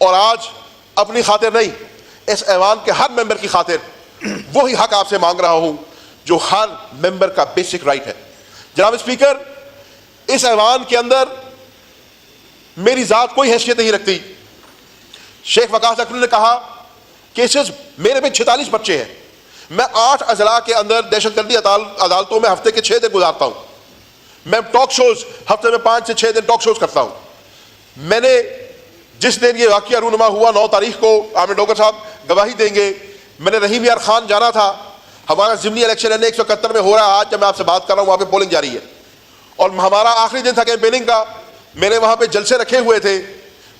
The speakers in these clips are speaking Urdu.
اور آج اپنی خاطر نہیں، اس ایوان کے ہر ممبر کی خاطر وہی حق آپ سے مانگ رہا ہوں جو ہر ممبر کا بیسک رائٹ ہے۔ جناب اسپیکر، اس ایوان کے اندر میری ذات کوئی حیثیت نہیں رکھتی۔ شیخ وقاص اکرم نے کہا کیسز میرے پہ 46 بچے ہیں، میں 8 اضلاع کے اندر دہشت گردی عدالتوں میں ہفتے کے 6 دن گزارتا ہوں، میں ٹاک شوز ہفتے میں 5 سے 6 دن ٹاک شوز کرتا ہوں۔ میں نے جس دن یہ واقعہ رونما ہوا 9 تاریخ کو، عامر ڈوگر صاحب گواہی دیں گے، میں نے رحیم یار خان جانا تھا، ہمارا ضمنی الیکشن این 171 میں ہو رہا ہے، آج جب میں آپ سے بات کر رہا ہوں وہاں پہ پولنگ جاری ہے، اور ہمارا آخری دن تھا کیمپیننگ کا، میں نے وہاں پہ جلسے رکھے ہوئے تھے،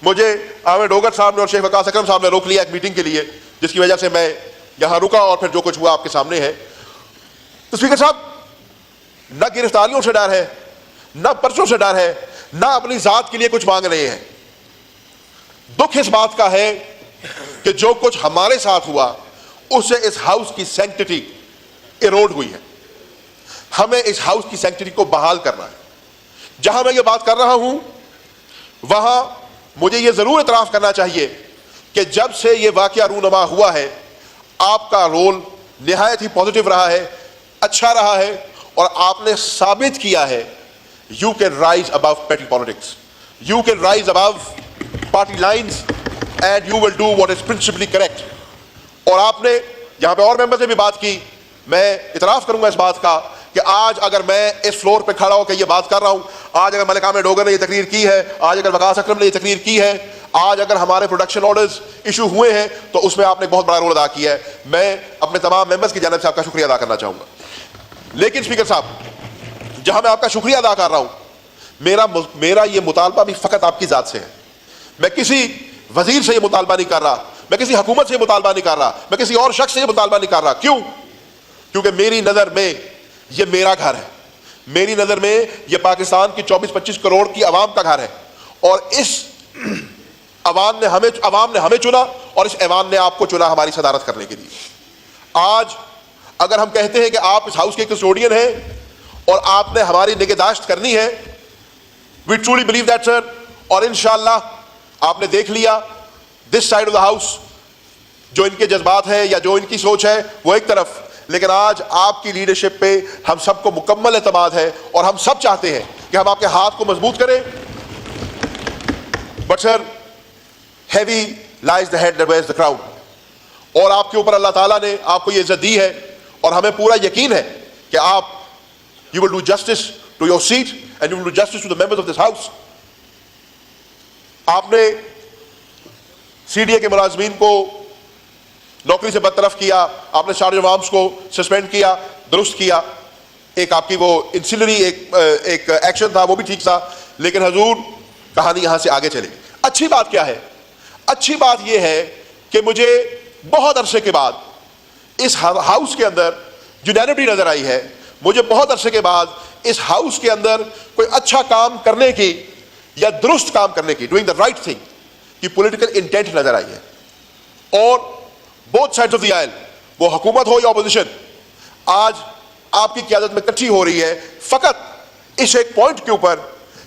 مجھے عامر ڈوگر صاحب نے اور شیخ وقاص اکرم صاحب نے روک لیا ایک میٹنگ کے لیے، جس کی وجہ سے میں یہاں رکا اور پھر جو کچھ ہوا آپ کے سامنے ہے۔ تو اسپیکر صاحب، نہ گرفتاریوں سے ڈر ہے، نہ پرچوں سے ڈر ہے، نہ اپنی ذات کے لیے کچھ مانگ رہے ہیں۔ دکھ اس بات کا ہے کہ جو کچھ ہمارے ساتھ ہوا اس سے اس ہاؤس کی سینکٹیٹی ایروڈ ہوئی ہے۔ ہمیں اس ہاؤس کی سینکٹیٹی کو بحال کرنا ہے۔ جہاں میں یہ بات کر رہا ہوں وہاں مجھے یہ ضرور اعتراف کرنا چاہیے کہ جب سے یہ واقعہ رونما ہوا ہے آپ کا رول نہایت ہی پازیٹیو رہا ہے، اچھا رہا ہے، اور آپ نے ثابت کیا ہے you can rise above petty politics, you can rise above party lines and you will do what is principally correct. اور آپ نے یہاں پہ اور ممبر سے بھی بات کی، میں اعتراف کروں گا اس بات کا کہ آج اگر میں اس فلور پہ کھڑا ہو کے یہ بات کر رہا ہوں، آج اگر ملک عامر ڈوگر نے یہ تقریر کی ہے، آج اگر وقاص اکرم نے یہ تقریر کی ہے، آج اگر ہمارے پروڈکشن آرڈرز ایشو ہوئے ہیں تو اس میں آپ نے بہت بڑا رول ادا کیا ہے۔ میں اپنے تمام ممبرز کی جانب سے آپ کا شکریہ ادا کرنا چاہوں گا۔ لیکن اسپیکر صاحب، جہاں میں آپ کا شکریہ ادا کر رہا ہوں، میرا یہ مطالبہ بھی فقط آپ کی ذات سے ہے۔ میں کسی وزیر سے یہ مطالبہ نہیں کر رہا، میں کسی حکومت سے یہ مطالبہ نہیں کر رہا، میں کسی اور شخص سے یہ مطالبہ نہیں کر رہا۔ کیوں؟ کیونکہ میری نظر میں یہ میرا گھر ہے، میری نظر میں یہ پاکستان کی 24-25 کروڑ کی عوام کا گھر ہے، اور اس عوام نے ہمیں چنا اور اس ایوان نے آپ کو چنا ہماری صدارت کرنے کے لیے۔ آج اگر ہم کہتے ہیں کہ آپ اس ہاؤس کے کسٹوڈین ہیں اور آپ نے ہماری نگہداشت کرنی ہے، وی ٹرولی بلیو دیٹ سر، اور انشاءاللہ آپ نے دیکھ لیا this side of the house جو ان کے جذبات ہیں یا جو ان کی سوچ ہے وہ ایک طرف، لیکن آج آپ کی لیڈرشپ پہ ہم سب کو مکمل اعتماد ہے اور ہم سب چاہتے ہیں کہ ہم آپ کے ہاتھ کو مضبوط کریں۔ But sir, heavy lies the head that wears the crown, اور آپ کے اوپر اللہ تعالیٰ نے آپ کو یہ عزت دی ہے اور ہمیں پورا یقین ہے کہ آپ you will do justice to your seat and you will do justice to the members of this house. آپ نے سی ڈی اے کے ملازمین کو نوکری سے برطرف کیا، آپ نے چارج آف آرمز کو سسپینڈ کیا، درست کیا، ایک آپ کی وہ انسلری ایک ایکشن تھا وہ بھی ٹھیک تھا، لیکن حضور کہانی یہاں سے آگے چلے گی۔ اچھی بات کیا ہے؟ اچھی بات یہ ہے کہ مجھے بہت عرصے کے بعد اس ہاؤس کے اندر یونینٹی نظر آئی ہے، مجھے بہت عرصے کے بعد اس ہاؤس کے اندر کوئی اچھا کام کرنے کی یا درست کام کرنے کی، ڈوئنگ دا رائٹ تھنگ کی پولیٹیکل انٹینٹ نظر آئی ہے۔ اور both sides of the oil, وہ حکومت ہو یا اپوزیشن، آج آپ کی قیادت میں اکٹھی ہو رہی ہے فقط اس ایک پوائنٹ کے اوپر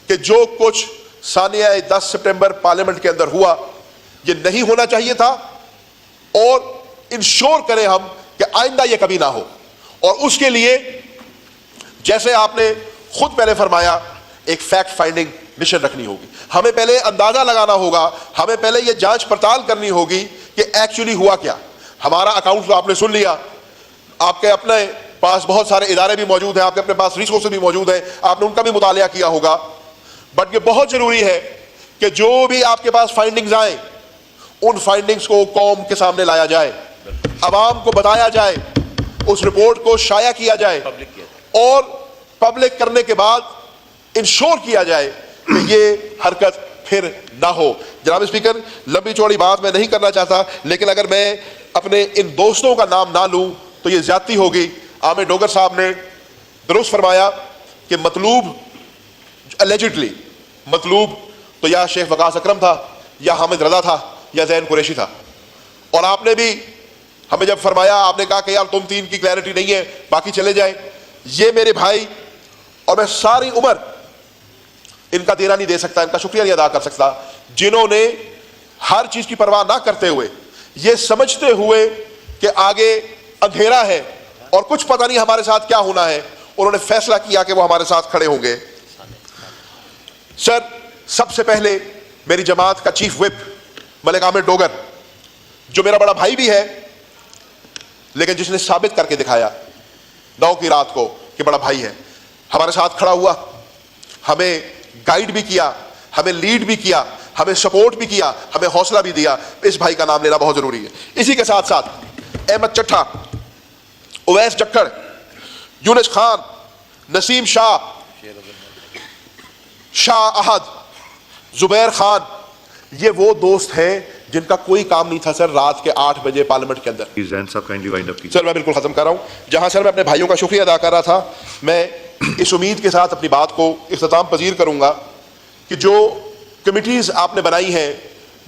کہ جو کچھ ثانیہ 10 سپٹمبر پارلیمنٹ کے اندر ہوا یہ نہیں ہونا چاہیے تھا، اور انشور کریں ہم کہ آئندہ یہ کبھی نہ ہو۔ اور اس کے لیے جیسے آپ نے خود پہلے فرمایا ایک فیکٹ فائنڈنگ مشن رکھنی ہوگی، ہمیں پہلے اندازہ لگانا ہوگا، ہمیں پہلے یہ جانچ پڑتال کرنی ہوگی کہ ایکچولی ہوا کیا۔ ہمارا اکاؤنٹ تو آپ نے سن لیا، آپ کے اپنے پاس بہت سارے ادارے بھی موجود ہیں، آپ کے اپنے پاس ریسورسز بھی موجود ہیں، آپ نے ان کا بھی مطالعہ کیا ہوگا، بٹ یہ بہت ضروری ہے کہ جو بھی آپ کے پاس فائنڈنگز آئیں ان فائنڈنگز کو قوم کے سامنے لایا جائے، عوام کو بتایا جائے، اس رپورٹ کو شائع کیا جائے، اور پبلک کرنے کے بعد انشور کیا جائے کہ یہ حرکت پھر نہ ہو۔ جناب اسپیکر، لمبی چوڑی بات میں نہیں کرنا چاہتا، لیکن اگر میں اپنے ان دوستوں کا نام نہ لوں تو یہ زیادتی ہوگی۔ عامر ڈوگر صاحب نے درست فرمایا کہ مطلوب اللیجڈلی مطلوب تو یا شیخ وقاص اکرم تھا یا حامد رضا تھا یا زین قریشی تھا، اور آپ نے بھی ہمیں جب فرمایا، آپ نے کہا کہ یار تم تین کی کلیئرٹی نہیں ہے، باقی چلے جائیں۔ یہ میرے بھائی، اور میں ساری عمر ان کا دینا نہیں دے سکتا، ان کا شکریہ نہیں ادا کر سکتا، جنہوں نے ہر چیز کی پرواہ نہ کرتے ہوئے, یہ سمجھتے ہوئے کہ آگے اندھیرا ہے اور کچھ پتہ نہیں ہمارے ساتھ کیا ہونا ہے, انہوں نے فیصلہ کیا کہ وہ ہمارے ساتھ کھڑے ہوں گے. سر, سب سے پہلے میری جماعت کا چیف وپ ملک عامر ڈوگر, جو میرا بڑا بھائی بھی ہے لیکن جس نے ثابت کر کے دکھایا 9 کی رات کو کہ بڑا بھائی ہے, ہمارے ساتھ کھڑا ہوا, ہمیں گائیڈ بھی کیا, ہمیں لیڈ بھی کیا, ہمیں سپورٹ بھی کیا, ہمیں حوصلہ بھی دیا. اس بھائی کا نام لینا بہت ضروری ہے. اسی کے ساتھ ساتھ احمد چٹھا, اویس جکڑ, یونس خان, نسیم شاہ, شاہ احد, زبیر خان, یہ وہ دوست ہیں جن کا کوئی کام نہیں تھا سر رات کے 8 بجے پارلیمنٹ کے اندر. سر میں بالکل ختم کر رہا ہوں. جہاں سر میں اپنے بھائیوں کا شکریہ ادا کر رہا تھا, میں اس امید کے ساتھ اپنی بات کو اختتام پذیر کروں گا کہ جو کمیٹیز آپ نے بنائی ہیں,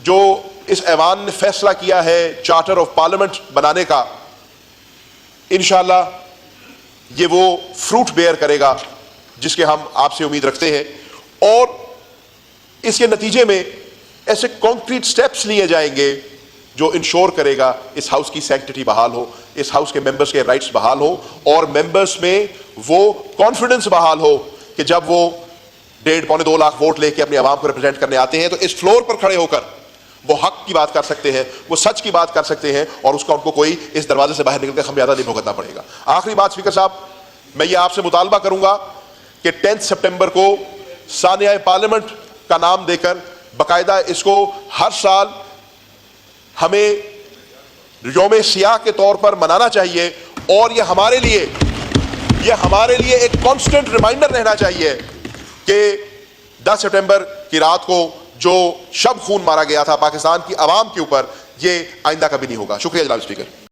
جو اس ایوان نے فیصلہ کیا ہے چارٹر آف پارلیمنٹ بنانے کا, انشاءاللہ یہ وہ فروٹ بیئر کرے گا جس کے ہم آپ سے امید رکھتے ہیں, اور اس کے نتیجے میں ایسے کانکریٹ سٹیپس لیے جائیں گے جو انشور کرے گا اس ہاؤس کی سینکٹیٹی بحال ہو, اس ہاؤس کے ممبرز کے رائٹس بحال ہو, اور ممبرز میں وہ کانفیڈنس بحال ہو کہ جب وہ 1.5-2 لاکھ ووٹ لے کے اپنی عوام کو ریپرزینٹ کرنے آتے ہیں تو اس فلور پر کھڑے ہو کر وہ حق کی بات کر سکتے ہیں, وہ سچ کی بات کر سکتے ہیں, اور اس کا ان کو کوئی اس دروازے سے باہر نکل کے خمیازہ نہیں بھگتنا پڑے گا. آخری بات اسپیکر صاحب, میں یہ آپ سے مطالبہ کروں گا کہ 10 سپٹمبر کو ثانیہ پارلیمنٹ کا نام دے کر باقاعدہ اس کو ہر سال ہمیں یوم سیاہ کے طور پر منانا چاہیے, اور یہ ہمارے لیے ایک کانسٹنٹ ریمائنڈر رہنا چاہیے کہ 10 سپٹمبر کی رات کو جو شب خون مارا گیا تھا پاکستان کی عوام کے اوپر, یہ آئندہ کبھی نہیں ہوگا. شکریہ جناب اسپیکر.